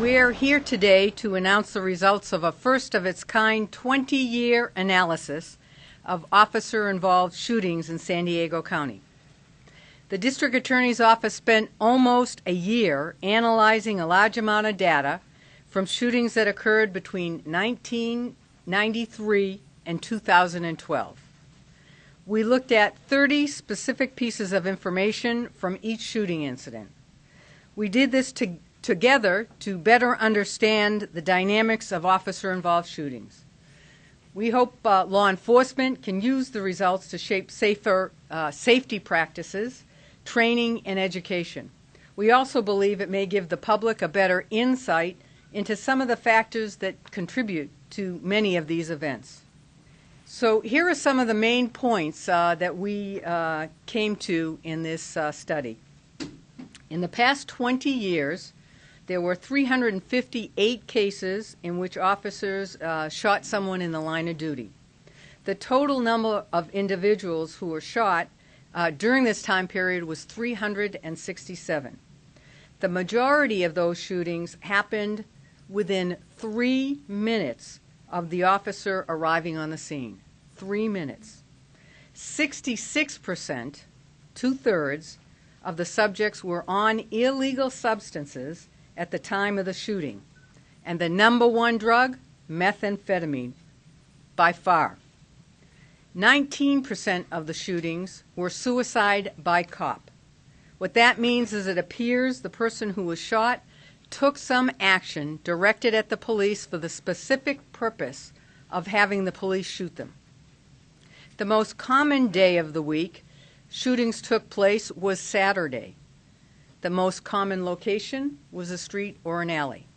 We're here today to announce the results of a first-of-its-kind 20-year analysis of officer-involved shootings in San Diego County. The District Attorney's Office spent almost a year analyzing a large amount of data from shootings that occurred between 1993 and 2012. We looked at 30 specific pieces of information from each shooting incident. We did this together to better understand the dynamics of officer-involved shootings. We hope law enforcement can use the results to shape safer safety practices, training, and education. We also believe it may give the public a better insight into some of the factors that contribute to many of these events. So here are some of the main points that we came to in this study. In the past 20 years, there were 358 cases in which officers shot someone in the line of duty. The total number of individuals who were shot during this time period was 367. The majority of those shootings happened within 3 minutes of the officer arriving on the scene. 3 minutes. 66%, two-thirds, of the subjects were on illegal substances at the time of the shooting, and the number one drug, methamphetamine, by far. 19% of the shootings were suicide by cop. What that means is it appears the person who was shot took some action directed at the police for the specific purpose of having the police shoot them. The most common day of the week shootings took place was Saturday. The most common location was a street or an alley.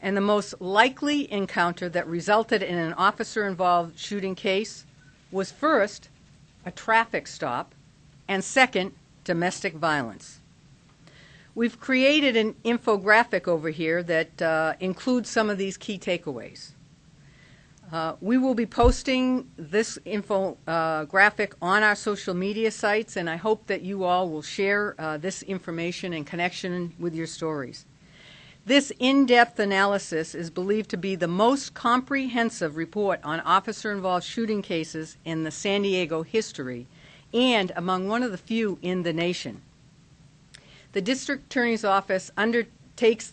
And the most likely encounter that resulted in an officer-involved shooting case was first, a traffic stop, and second, domestic violence. We've created an infographic over here that includes some of these key takeaways. We will be posting this infographic on our social media sites, and I hope that you all will share this information in connection with your stories. This in-depth analysis is believed to be the most comprehensive report on officer-involved shooting cases in the San Diego history and among one of the few in the nation. The District Attorney's Office undertakes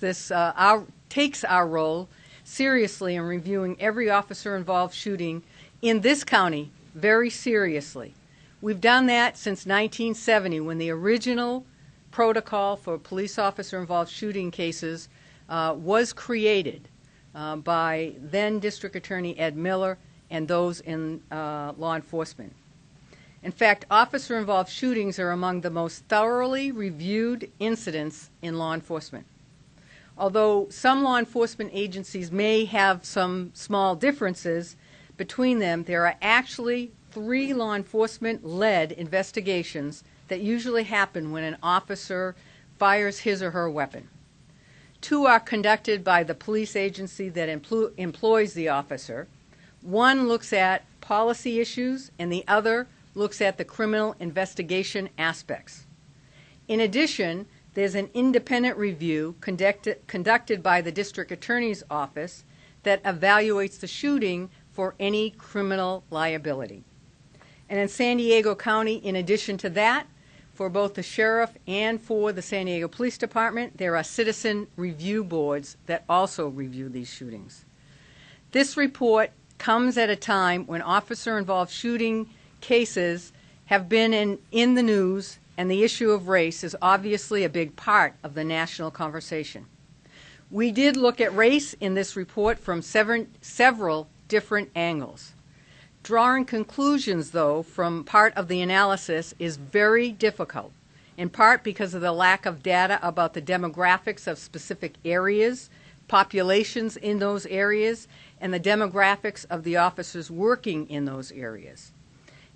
takes our role seriously in reviewing every officer-involved shooting in this county very seriously. We've done that since 1970 when the original protocol for police officer-involved shooting cases was created by then District Attorney Ed Miller and those in law enforcement. In fact, officer-involved shootings are among the most thoroughly reviewed incidents in law enforcement. Although some law enforcement agencies may have some small differences between them, there are actually 3 law enforcement-led investigations that usually happen when an officer fires his or her weapon. 2 are conducted by the police agency that employs the officer. 1 looks at policy issues, and the other looks at the criminal investigation aspects. In addition, there's an independent review conducted by the District Attorney's Office that evaluates the shooting for any criminal liability. And in San Diego County, in addition to that, for both the sheriff and for the San Diego Police Department, there are citizen review boards that also review these shootings. This report comes at a time when officer-involved shooting cases have been in the news, and the issue of race is obviously a big part of the national conversation. We did look at race in this report from several different angles. Drawing conclusions, though, from part of the analysis is very difficult, in part because of the lack of data about the demographics of specific areas, populations in those areas, and the demographics of the officers working in those areas.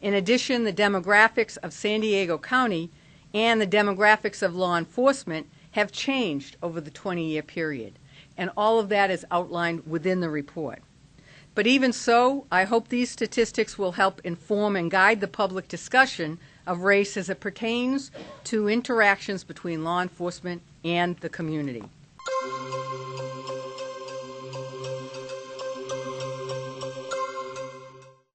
In addition, the demographics of San Diego County and the demographics of law enforcement have changed over the 20-year period, and all of that is outlined within the report. But even so, I hope these statistics will help inform and guide the public discussion of race as it pertains to interactions between law enforcement and the community.